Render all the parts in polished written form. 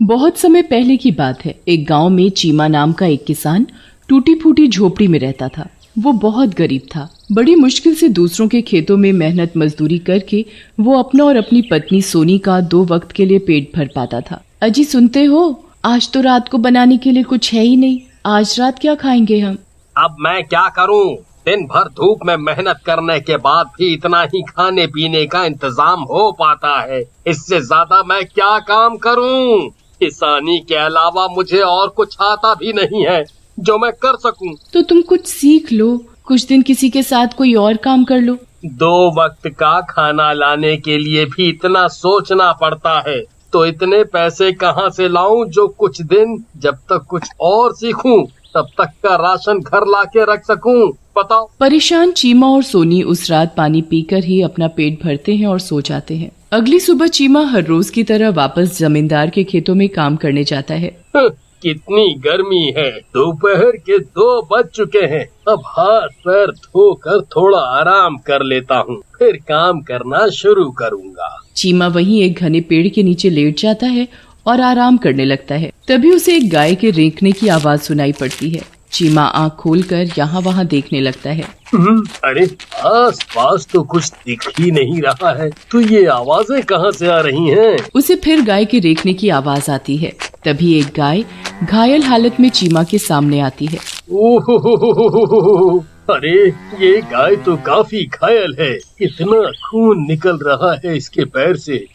बहुत समय पहले की बात है। एक गांव में चीमा नाम का एक किसान टूटी फूटी झोपड़ी में रहता था। वो बहुत गरीब था। बड़ी मुश्किल से दूसरों के खेतों में मेहनत मजदूरी करके वो अपना और अपनी पत्नी सोनी का 2 वक्त के लिए पेट भर पाता था। अजी सुनते हो, आज तो रात को बनाने के लिए कुछ है ही नहीं। आज रात क्या खाएंगे हम? अब मैं क्या करूं? दिन भर धूप में मेहनत करने के बाद भी इतना ही खाने पीने का इंतजाम हो पाता है। इससे ज्यादा मैं क्या काम करूं? किसानी के अलावा मुझे और कुछ आता भी नहीं है जो मैं कर सकूं। तो तुम कुछ सीख लो, कुछ दिन किसी के साथ कोई और काम कर लो। 2 वक्त का खाना लाने के लिए भी इतना सोचना पड़ता है, तो इतने पैसे कहाँ से लाऊं जो कुछ दिन जब तक कुछ और सीखूं तब तक का राशन घर लाके रख सकूं? बताओ। परेशान चीमा और सोनी उस रात पानी पीकर ही अपना पेट भरते हैं और सो जाते हैं। अगली सुबह चीमा हर रोज की तरह वापस जमींदार के खेतों में काम करने जाता है। कितनी गर्मी है, दोपहर के 2 बज चुके हैं। अब हाथ पैर धोकर थोड़ा आराम कर लेता हूँ, फिर काम करना शुरू करूँगा। चीमा वहीं एक घने पेड़ के नीचे लेट जाता है और आराम करने लगता है। तभी उसे एक गाय के रेंकने की आवाज सुनाई पड़ती है। चीमा आँख खोलकर यहाँ वहाँ देखने लगता है। अरे आस पास तो कुछ दिख ही नहीं रहा है, तो ये आवाजें कहाँ से आ रही हैं? उसे फिर गाय के रेंकने की आवाज आती है। तभी एक गाय घायल हालत में चीमा के सामने आती है। ओह, अरे ये गाय तो काफी घायल है। इतना खून निकल रहा है इसके पैर से।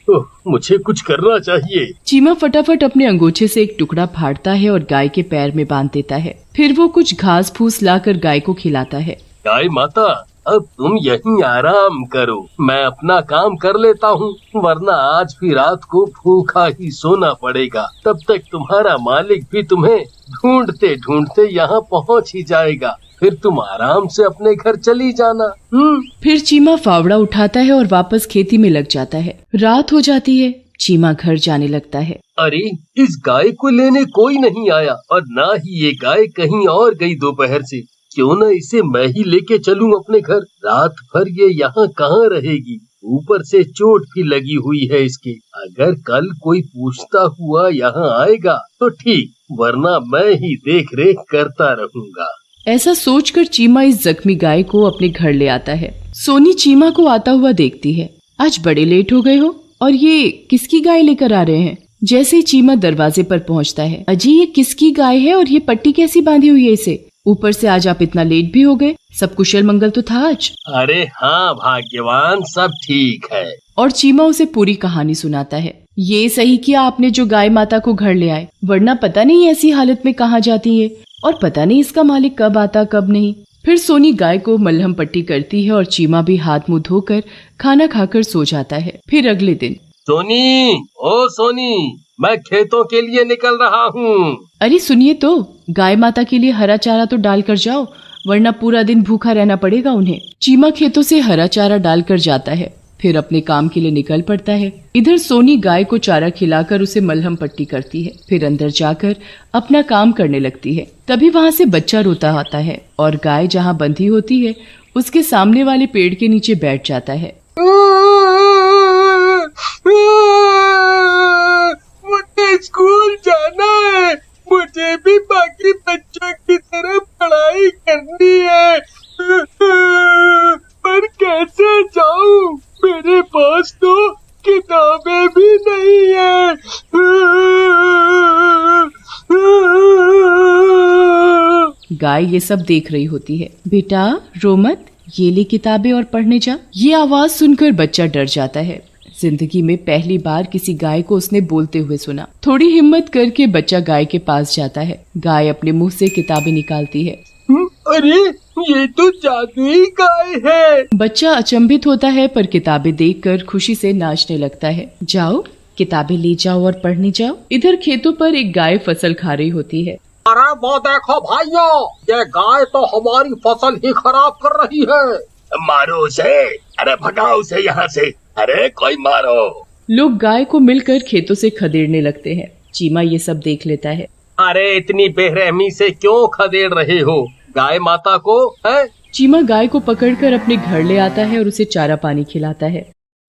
मुझे कुछ करना चाहिए। चीमा फटाफट अपने अंगोछे से एक टुकड़ा फाड़ता है और गाय के पैर में बांध देता है। फिर वो कुछ घास फूस लाकर गाय को खिलाता है। गाय माता, अब तुम यहीं आराम करो, मैं अपना काम कर लेता हूँ, वरना आज भी रात को भूखा ही सोना पड़ेगा। तब तक तुम्हारा मालिक भी तुम्हें ढूंढते ढूंढते यहाँ पहुँच ही जाएगा। फिर तुम आराम से अपने घर चली जाना। फिर चीमा फावड़ा उठाता है और वापस खेती में लग जाता है। रात हो जाती है। चीमा घर जाने लगता है। अरे इस गाय को लेने कोई नहीं आया और ना ही ये गाय कहीं और गई दोपहर से। क्यों न इसे मैं ही लेके चलूं अपने घर। रात भर ये यहाँ कहाँ रहेगी? ऊपर से चोट भी लगी हुई है इसके। अगर कल कोई पूछता हुआ यहाँ आएगा तो ठीक, वरना मैं ही देख रेख करता रहूँगा। ऐसा सोचकर चीमा इस जख्मी गाय को अपने घर ले आता है। सोनी चीमा को आता हुआ देखती है। आज बड़े लेट हो गए हो, और ये किसकी गाय लेकर आ रहे हैं? जैसे ही चीमा दरवाजे पर पहुंचता है, अजी ये किसकी गाय है और ये पट्टी कैसी बांधी हुई है इसे? ऊपर से आज आप इतना लेट भी हो गए। सब कुशल मंगल तो था आज? अरे हाँ भाग्यवान, सब ठीक है। और चीमा उसे पूरी कहानी सुनाता है। ये सही किया आपने जो गाय माता को घर ले आए, वरना पता नहीं ऐसी हालत में कहाँ जाती है और पता नहीं इसका मालिक कब आता कब नहीं। फिर सोनी गाय को मलहम पट्टी करती है और चीमा भी हाथ मुंह धोकर खाना खाकर सो जाता है। फिर अगले दिन, सोनी, ओ सोनी, मैं खेतों के लिए निकल रहा हूँ। अरे सुनिए तो, गाय माता के लिए हरा चारा तो डाल कर जाओ, वरना पूरा दिन भूखा रहना पड़ेगा उन्हें। चीमा खेतों से हरा चारा डालकर जाता है, फिर अपने काम के लिए निकल पड़ता है। इधर सोनी गाय को चारा खिलाकर उसे मलहम पट्टी करती है, फिर अंदर जाकर अपना काम करने लगती है। तभी वहाँ से बच्चा रोता आता है और गाय जहाँ बंधी होती है उसके सामने वाले पेड़ के नीचे बैठ जाता है। मुझे स्कूल जाना है, मुझे भी बाकी बच्चों की तरह पढ़ाई करनी है, पर कैसे जाऊं? मेरे पास तो किताबें भी नहीं है। गाय ये सब देख रही होती है। बेटा रो मत, ये ले किताबें और पढ़ने जा। ये आवाज सुनकर बच्चा डर जाता है। जिंदगी में पहली बार किसी गाय को उसने बोलते हुए सुना। थोड़ी हिम्मत करके बच्चा गाय के पास जाता है। गाय अपने मुंह से किताबें निकालती है। अरे ये तो जादुई गाय है। बच्चा अचंभित होता है, पर किताबें देखकर खुशी से नाचने लगता है। जाओ किताबें ले जाओ और पढ़ने जाओ। इधर खेतों पर एक गाय फसल खा रही होती है। अरे वो देखो भाइयों, ये गाय तो हमारी फसल ही खराब कर रही है। मारो उसे, अरे भगाओ उसे यहाँ से, अरे कोई मारो। लोग गाय को मिलकर खेतों से खदेड़ने लगते हैं। चीमा ये सब देख लेता है। अरे इतनी बेरहमी से क्यों खदेड़ रहे हो गाय माता को, है? चीमा गाय को पकड़कर अपने घर ले आता है और उसे चारा पानी खिलाता है।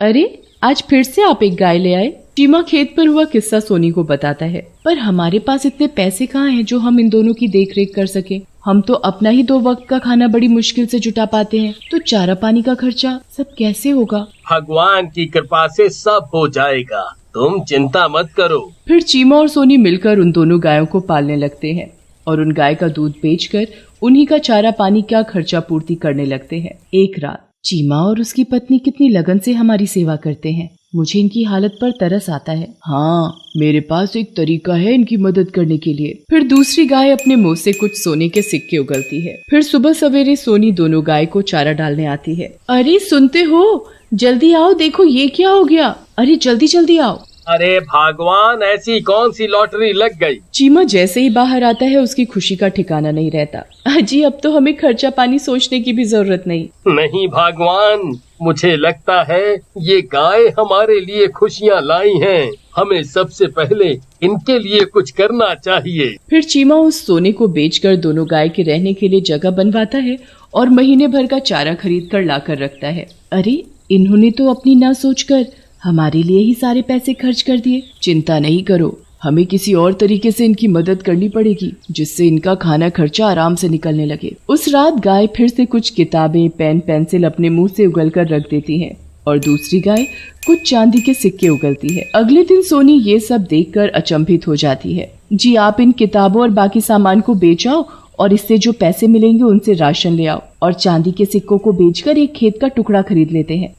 अरे आज फिर से आप एक गाय ले आए, चीमा खेत पर हुआ किस्सा सोनी को बताता है। पर हमारे पास इतने पैसे कहाँ हैं जो हम इन दोनों की देख रेख कर सके। हम तो अपना ही 2 वक्त का खाना बड़ी मुश्किल से जुटा पाते हैं, तो चारा पानी का खर्चा सब कैसे होगा? भगवान की कृपा से सब हो जाएगा, तुम चिंता मत करो। फिर चीमा और सोनी मिलकर उन दोनों गायों को पालने लगते हैं और उन गाय का दूध बेचकर उन्हीं का चारा पानी का खर्चा पूर्ति करने लगते हैं। एक रात चीमा और उसकी पत्नी कितनी लगन से हमारी सेवा करते हैं। मुझे इनकी हालत पर तरस आता है। हाँ, मेरे पास एक तरीका है इनकी मदद करने के लिए। फिर दूसरी गाय अपने मुंह से कुछ सोने के सिक्के उगलती है। फिर सुबह सवेरे सोनी दोनों गाय को चारा डालने आती है। अरे सुनते हो, जल्दी आओ, देखो ये क्या हो गया। अरे जल्दी जल्दी आओ। अरे भगवान, ऐसी कौन सी लॉटरी लग गई? चीमा जैसे ही बाहर आता है उसकी खुशी का ठिकाना नहीं रहता। अजी अब तो हमें खर्चा पानी सोचने की भी जरूरत नहीं। नहीं भगवान, मुझे लगता है ये गाय हमारे लिए खुशियाँ लाई हैं। हमें सबसे पहले इनके लिए कुछ करना चाहिए। फिर चीमा उस सोने को बेचकर दोनों गाय के रहने के लिए जगह बनवाता है और महीने भर का चारा खरीद कर लाकर रखता है। अरे इन्होंने तो अपनी ना सोचकर हमारे लिए ही सारे पैसे खर्च कर दिए। चिंता नहीं करो, हमें किसी और तरीके से इनकी मदद करनी पड़ेगी जिससे इनका खाना खर्चा आराम से निकलने लगे। उस रात गाय फिर से कुछ किताबें, पेन, पेंसिल अपने मुंह से उगल कर रख देती है और दूसरी गाय कुछ चांदी के सिक्के उगलती है। अगले दिन सोनी ये सब देखकर अचंभित हो जाती है। जी आप इन किताबों और बाकी सामान को बेच आओ और इससे जो पैसे मिलेंगे उनसे राशन ले आओ और चांदी के सिक्कों को बेचकर एक खेत का टुकड़ा खरीद लेते हैं।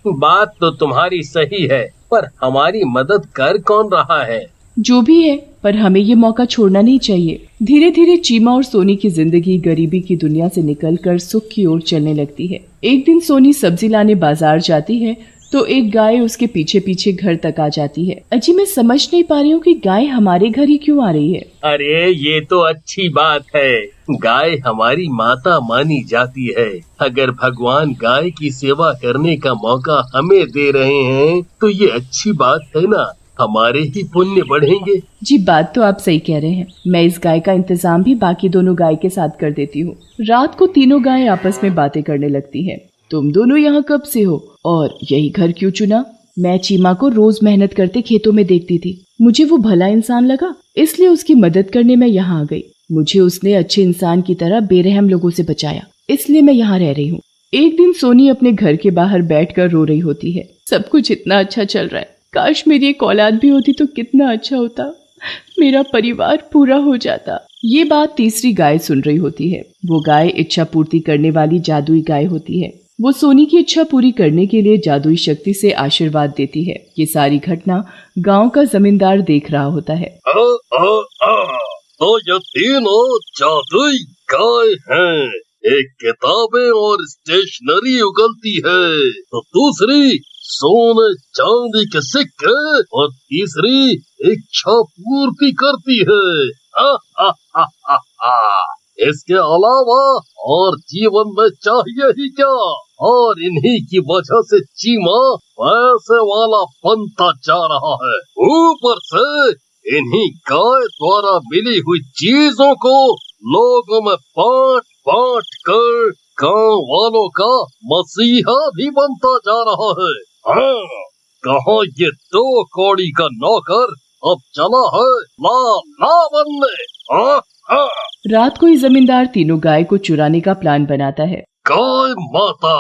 बात तो तुम्हारी सही है, पर हमारी मदद कर कौन रहा है? जो भी है, पर हमें ये मौका छोड़ना नहीं चाहिए। धीरे धीरे चीमा और सोनी की जिंदगी गरीबी की दुनिया से निकलकर सुख की ओर चलने लगती है। एक दिन सोनी सब्जी लाने बाजार जाती है तो एक गाय उसके पीछे पीछे घर तक आ जाती है। अजी मैं समझ नहीं पा रही हूँ कि गाय हमारे घर ही क्यों आ रही है। अरे ये तो अच्छी बात है, गाय हमारी माता मानी जाती है। अगर भगवान गाय की सेवा करने का मौका हमें दे रहे हैं तो ये अच्छी बात है ना, हमारे ही पुण्य बढ़ेंगे। जी बात तो आप सही कह रहे हैं। मैं इस गाय का इंतजाम भी बाकी दोनों गाय के साथ कर देती हूँ। रात को तीनों गाय आपस में बातें करने लगती है। तुम दोनों यहाँ कब से हो और यही घर क्यों चुना? मैं चीमा को रोज मेहनत करते खेतों में देखती थी। मुझे वो भला इंसान लगा, इसलिए उसकी मदद करने मैं यहाँ आ गई। मुझे उसने अच्छे इंसान की तरह बेरहम लोगों से बचाया, इसलिए मैं यहाँ रह रही हूँ। एक दिन सोनी अपने घर के बाहर बैठकर रो रही होती है। सब कुछ इतना अच्छा चल रहा है, काश मेरी एक औलाद भी होती तो कितना अच्छा होता, मेरा परिवार पूरा हो जाता। ये बात तीसरी गाय सुन रही होती है। वो गाय इच्छा पूर्ति करने वाली जादुई गाय होती है। वो सोनी की इच्छा पूरी करने के लिए जादुई शक्ति से आशीर्वाद देती है। ये सारी घटना गांव का जमींदार देख रहा होता है। तो ये तीनों जादुई गाय हैं। एक किताबें और स्टेशनरी उगलती है, तो दूसरी सोने चांदी के सिक्के और तीसरी इच्छा पूर्ति करती है। इसके अलावा और जीवन में चाहिए ही क्या? और इन्हीं की वजह से चीमा पैसे वाला बनता जा रहा है। ऊपर से इन्हीं गाय द्वारा मिली हुई चीजों को लोगों में बांट बांट कर गांव वालों का मसीहा भी बनता जा रहा है। हाँ, कहाँ ये 2 कौड़ी का नौकर अब चला है ला ला बनने। रात को ही जमींदार तीनों गाय को चुराने का प्लान बनाता है। गाय माता,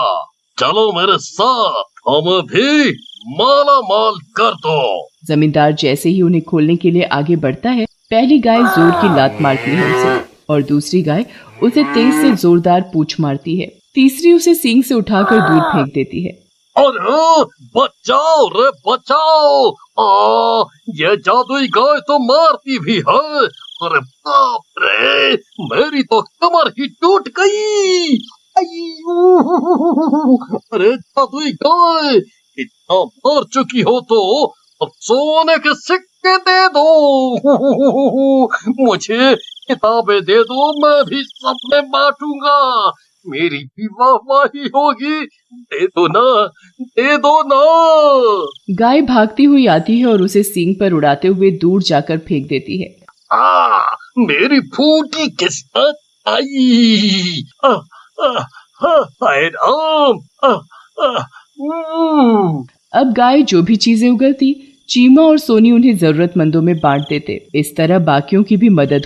चलो मेरे साथ, हमें भी माला माल कर दो। जमींदार जैसे ही उन्हें खोलने के लिए आगे बढ़ता है, पहली गाय जोर की लात मारती है उसे और दूसरी गाय उसे तेज से जोरदार पूंछ मारती है। तीसरी उसे सींग से उठाकर दूर फेंक देती है। अरे बचाओ रे बचाओ! ये जादुई गाय तो मारती भी है। अरे बाप रे, मेरी तो कमर ही टूट गई। अरे जादुई गाय, इतना मार चुकी हो तो अब सोने के सिक्के दे दो। मुझे किताबें दे दो, मैं भी सब में बांटूंगा, मेरी भी वाहवाही होगी। दे दो ना, दे दो ना। गाय भागती हुई आती है और उसे सींग पर उड़ाते हुए दूर जाकर फेंक देती है। मेरी फूटी किस्मत आई। हाय राम। अब गाय जो भी चीजें उगलती चीमा और सोनी उन्हें जरूरतमंदों में बांट देते। इस तरह बाकियों की भी मदद